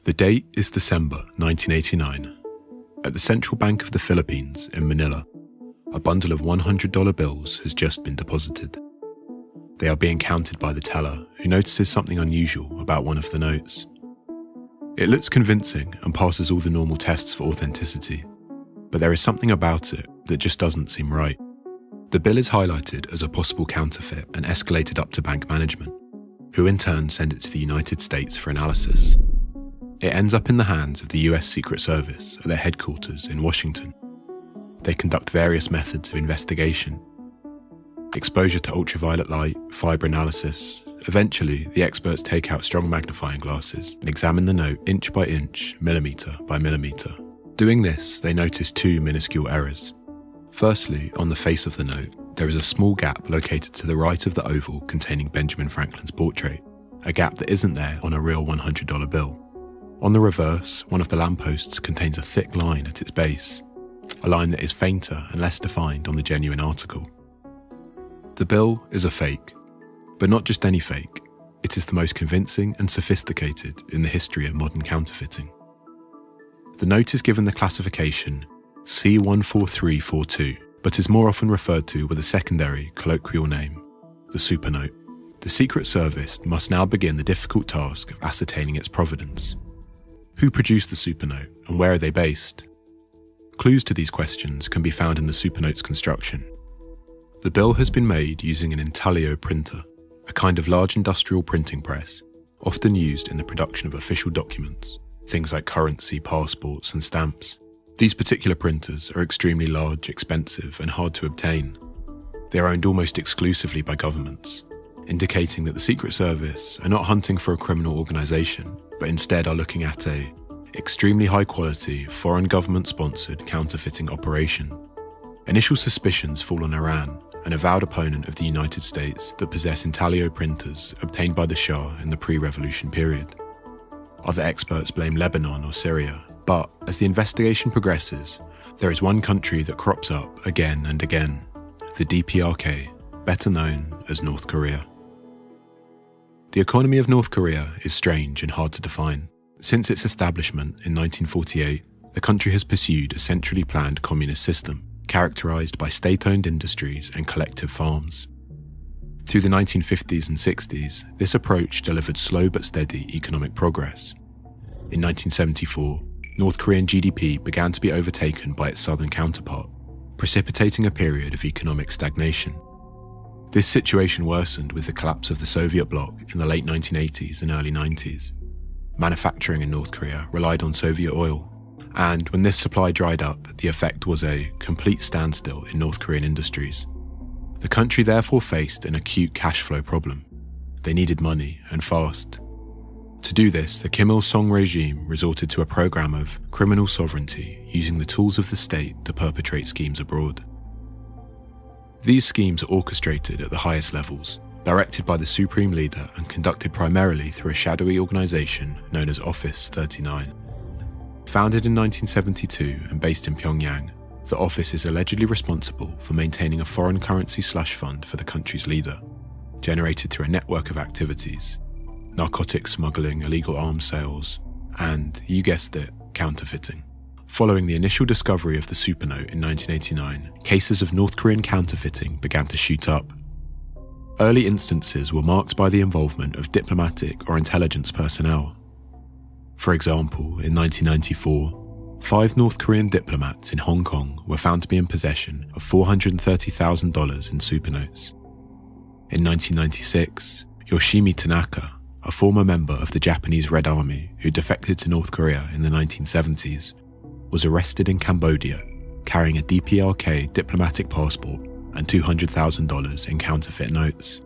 The date is December 1989. At the Central Bank of the Philippines in Manila, a bundle of $100 bills has just been deposited. They are being counted by the teller, who notices something unusual about one of the notes. It looks convincing and passes all the normal tests for authenticity, but there is something about it that just doesn't seem right. The bill is highlighted as a possible counterfeit and escalated up to bank management, who in turn send it to the United States for analysis. It ends up in the hands of the US Secret Service at their headquarters in Washington. They conduct various methods of investigation. Exposure to ultraviolet light, fibre analysis. Eventually, the experts take out strong magnifying glasses and examine the note inch by inch, millimetre by millimetre. Doing this, they notice two minuscule errors. Firstly, on the face of the note, there is a small gap located to the right of the oval containing Benjamin Franklin's portrait, a gap that isn't there on a real $100 bill. On the reverse, one of the lampposts contains a thick line at its base, a line that is fainter and less defined on the genuine article. The bill is a fake, but not just any fake. It is the most convincing and sophisticated in the history of modern counterfeiting. The note is given the classification C14342, but is more often referred to with a secondary, colloquial name, the supernote. The Secret Service must now begin the difficult task of ascertaining its provenance. Who produced the supernote and where are they based? Clues to these questions can be found in the supernote's construction. The bill has been made using an intaglio printer, a kind of large industrial printing press, often used in the production of official documents, things like currency, passports, and stamps. These particular printers are extremely large, expensive, and hard to obtain. They are owned almost exclusively by governments, indicating that the Secret Service are not hunting for a criminal organisation, but instead are looking at a extremely high-quality, foreign government-sponsored counterfeiting operation. Initial suspicions fall on Iran, an avowed opponent of the United States that possess intaglio printers obtained by the Shah in the pre-revolution period. Other experts blame Lebanon or Syria, but as the investigation progresses, there is one country that crops up again and again, the DPRK, better known as North Korea. The economy of North Korea is strange and hard to define. Since its establishment in 1948, the country has pursued a centrally planned communist system, characterized by state-owned industries and collective farms. Through the 1950s and 60s, this approach delivered slow but steady economic progress. In 1974, North Korean GDP began to be overtaken by its southern counterpart, precipitating a period of economic stagnation. This situation worsened with the collapse of the Soviet bloc in the late 1980s and early 90s. Manufacturing in North Korea relied on Soviet oil, and when this supply dried up, the effect was a complete standstill in North Korean industries. The country therefore faced an acute cash flow problem. They needed money, and fast. To do this, the Kim Il-sung regime resorted to a program of criminal sovereignty, using the tools of the state to perpetrate schemes abroad. These schemes are orchestrated at the highest levels, directed by the supreme leader and conducted primarily through a shadowy organisation known as Office 39. Founded in 1972 and based in Pyongyang, the office is allegedly responsible for maintaining a foreign currency slush fund for the country's leader, generated through a network of activities: narcotics smuggling, illegal arms sales, and, you guessed it, counterfeiting. Following the initial discovery of the supernote in 1989, cases of North Korean counterfeiting began to shoot up. Early instances were marked by the involvement of diplomatic or intelligence personnel. For example, in 1994, 5 North Korean diplomats in Hong Kong were found to be in possession of $430,000 in supernotes. In 1996, Yoshimi Tanaka, a former member of the Japanese Red Army who defected to North Korea in the 1970s, was arrested in Cambodia, carrying a DPRK diplomatic passport and $200,000 in counterfeit notes.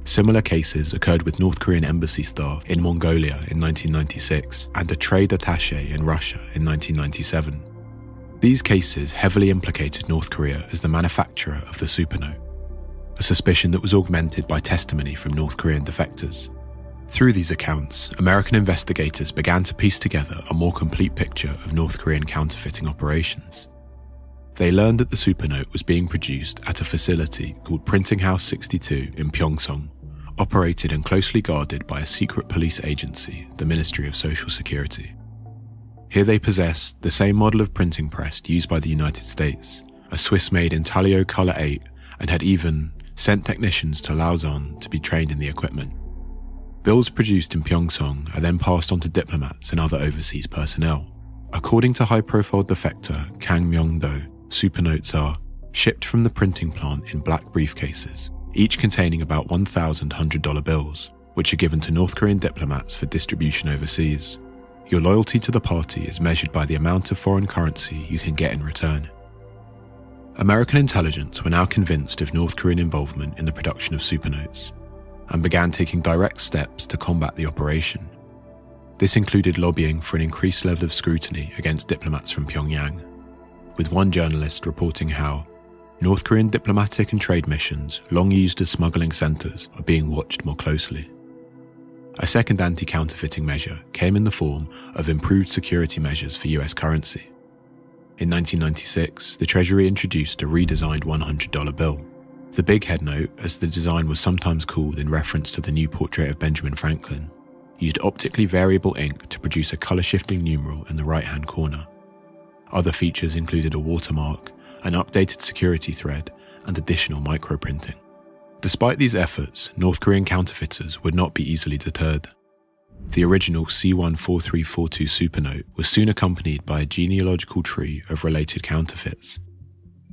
Similar cases occurred with North Korean embassy staff in Mongolia in 1996 and a trade attaché in Russia in 1997. These cases heavily implicated North Korea as the manufacturer of the supernote, a suspicion that was augmented by testimony from North Korean defectors. Through these accounts, American investigators began to piece together a more complete picture of North Korean counterfeiting operations. They learned that the supernote was being produced at a facility called Printing House 62 in Pyeongseong, operated and closely guarded by a secret police agency, the Ministry of Social Security. Here they possessed the same model of printing press used by the United States, a Swiss-made Intaglio Color 8, and had even sent technicians to Lausanne to be trained in the equipment. Bills produced in Pyeongchang are then passed on to diplomats and other overseas personnel. According to high-profile defector Kang Myung-do, supernotes are shipped from the printing plant in black briefcases, each containing about $1,100 bills, which are given to North Korean diplomats for distribution overseas. Your loyalty to the party is measured by the amount of foreign currency you can get in return. American intelligence were now convinced of North Korean involvement in the production of supernotes, and began taking direct steps to combat the operation. This included lobbying for an increased level of scrutiny against diplomats from Pyongyang, with one journalist reporting how North Korean diplomatic and trade missions, long used as smuggling centres, are being watched more closely. A second anti-counterfeiting measure came in the form of improved security measures for US currency. In 1996, the Treasury introduced a redesigned $100 bill. The big head note, as the design was sometimes called in reference to the new portrait of Benjamin Franklin, used optically variable ink to produce a colour-shifting numeral in the right-hand corner. Other features included a watermark, an updated security thread, and additional microprinting. Despite these efforts, North Korean counterfeiters would not be easily deterred. The original C14342 supernote was soon accompanied by a genealogical tree of related counterfeits: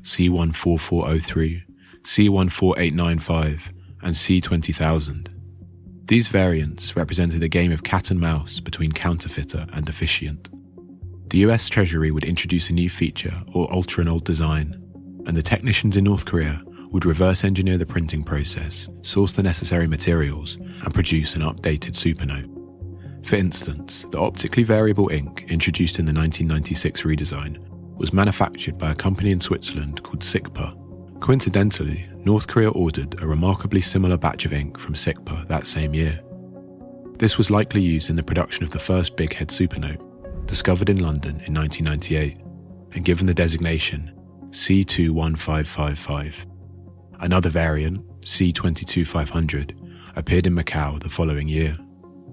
C14403, C14895, and C20000. These variants represented a game of cat and mouse between counterfeiter and officiant. The US Treasury would introduce a new feature or alter an old design, and the technicians in North Korea would reverse engineer the printing process, source the necessary materials, and produce an updated supernote. For instance, the optically variable ink introduced in the 1996 redesign was manufactured by a company in Switzerland called SICPA. Coincidentally, North Korea ordered a remarkably similar batch of ink from SICPA that same year. This was likely used in the production of the first big head supernote, discovered in London in 1998, and given the designation C21555. Another variant, C22500, appeared in Macau the following year.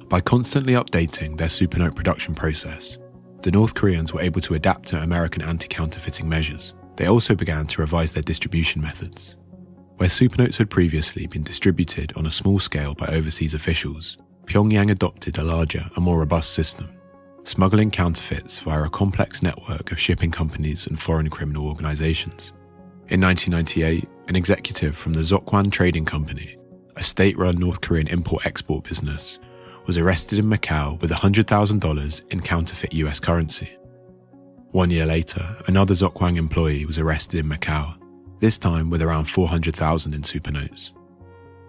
By constantly updating their supernote production process, the North Koreans were able to adapt to American anti-counterfeiting measures. They also began to revise their distribution methods. Where supernotes had previously been distributed on a small scale by overseas officials, Pyongyang adopted a larger and more robust system, smuggling counterfeits via a complex network of shipping companies and foreign criminal organizations. In 1998, an executive from the Zokwan Trading Company, a state-run North Korean import-export business, was arrested in Macau with $100,000 in counterfeit US currency. 1 year later, another Zokwang employee was arrested in Macau, this time with around $400,000 in supernotes.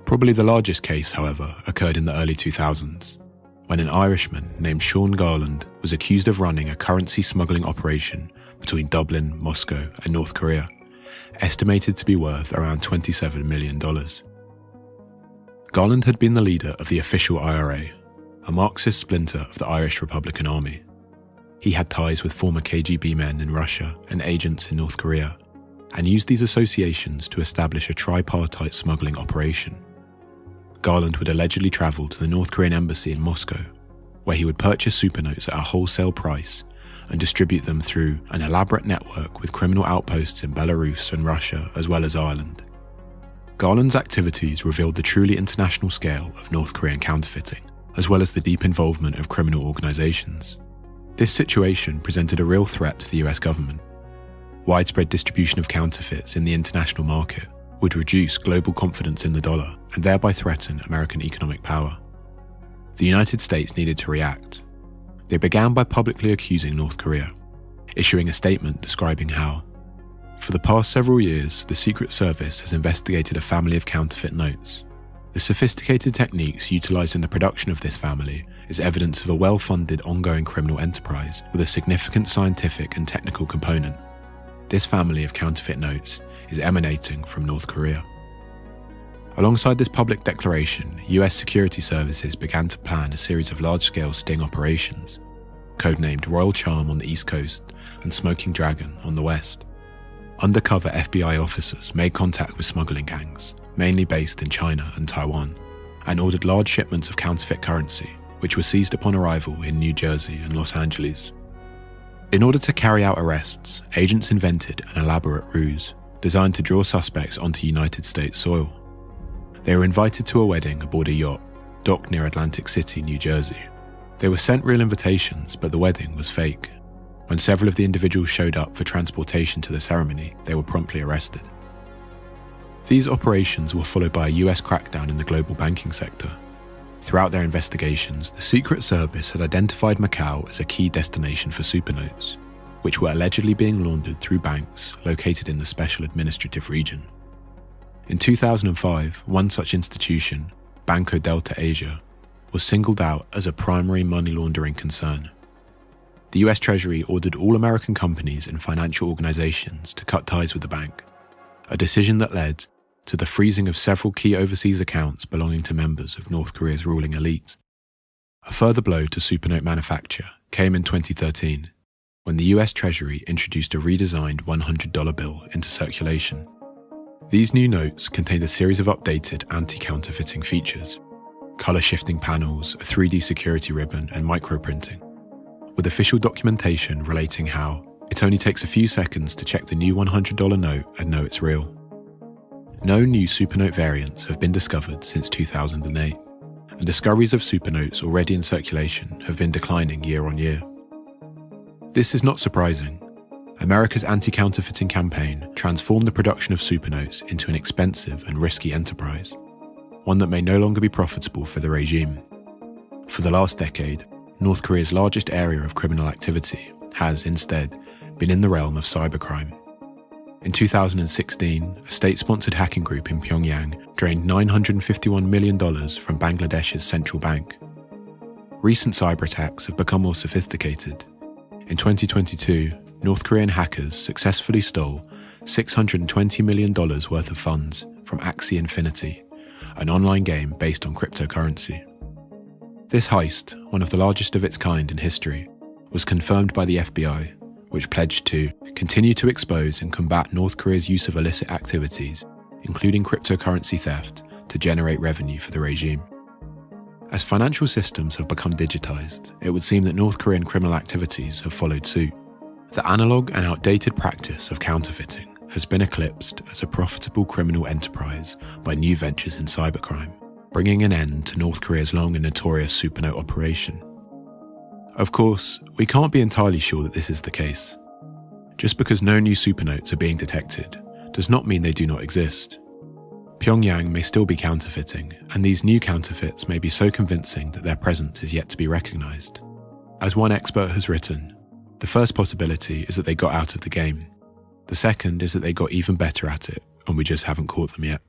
Probably the largest case, however, occurred in the early 2000s, when an Irishman named Sean Garland was accused of running a currency smuggling operation between Dublin, Moscow, and North Korea, estimated to be worth around $27 million. Garland had been the leader of the official IRA, a Marxist splinter of the Irish Republican Army. He had ties with former KGB men in Russia and agents in North Korea, and used these associations to establish a tripartite smuggling operation. Garland would allegedly travel to the North Korean embassy in Moscow, where he would purchase supernotes at a wholesale price and distribute them through an elaborate network with criminal outposts in Belarus and Russia as well as Ireland. Garland's activities revealed the truly international scale of North Korean counterfeiting, as well as the deep involvement of criminal organizations. This situation presented a real threat to the US government. Widespread distribution of counterfeits in the international market would reduce global confidence in the dollar and thereby threaten American economic power. The United States needed to react. They began by publicly accusing North Korea, issuing a statement describing how, for the past several years, the Secret Service has investigated a family of counterfeit notes. The sophisticated techniques utilized in the production of this family is evidence of a well-funded ongoing criminal enterprise with a significant scientific and technical component. This family of counterfeit notes is emanating from North Korea. Alongside this public declaration, US security services began to plan a series of large-scale sting operations, codenamed Royal Charm on the East Coast and Smoking Dragon on the West. Undercover FBI officers made contact with smuggling gangs, mainly based in China and Taiwan, and ordered large shipments of counterfeit currency, which were seized upon arrival in New Jersey and Los Angeles. In order to carry out arrests, agents invented an elaborate ruse designed to draw suspects onto United States soil. They were invited to a wedding aboard a yacht, docked near Atlantic City, New Jersey. They were sent real invitations, but the wedding was fake. When several of the individuals showed up for transportation to the ceremony, they were promptly arrested. These operations were followed by a US crackdown in the global banking sector. Throughout their investigations, the Secret Service had identified Macau as a key destination for supernotes, which were allegedly being laundered through banks located in the Special Administrative Region. In 2005, one such institution, Banco Delta Asia, was singled out as a primary money laundering concern. The US Treasury ordered all American companies and financial organizations to cut ties with the bank, a decision that led to the freezing of several key overseas accounts belonging to members of North Korea's ruling elite. A further blow to supernote manufacture came in 2013, when the US Treasury introduced a redesigned $100 bill into circulation. These new notes contained a series of updated anti-counterfeiting features, color-shifting panels, a 3D security ribbon, and microprinting, with official documentation relating how it only takes a few seconds to check the new $100 note and know it's real. No new supernote variants have been discovered since 2008, and discoveries of supernotes already in circulation have been declining year on year. This is not surprising. America's anti-counterfeiting campaign transformed the production of supernotes into an expensive and risky enterprise, one that may no longer be profitable for the regime. For the last decade, North Korea's largest area of criminal activity has, instead, been in the realm of cybercrime. In 2016, a state-sponsored hacking group in Pyongyang drained $951 million from Bangladesh's central bank. Recent cyber attacks have become more sophisticated. In 2022, North Korean hackers successfully stole $620 million worth of funds from Axie Infinity, an online game based on cryptocurrency. This heist, one of the largest of its kind in history, was confirmed by the FBI, which pledged to continue to expose and combat North Korea's use of illicit activities, including cryptocurrency theft, to generate revenue for the regime. As financial systems have become digitized, it would seem that North Korean criminal activities have followed suit. The analog and outdated practice of counterfeiting has been eclipsed as a profitable criminal enterprise by new ventures in cybercrime, bringing an end to North Korea's long and notorious supernote operation. Of course, we can't be entirely sure that this is the case. Just because no new supernotes are being detected does not mean they do not exist. Pyongyang may still be counterfeiting, and these new counterfeits may be so convincing that their presence is yet to be recognized. As one expert has written, the first possibility is that they got out of the game. The second is that they got even better at it, and we just haven't caught them yet.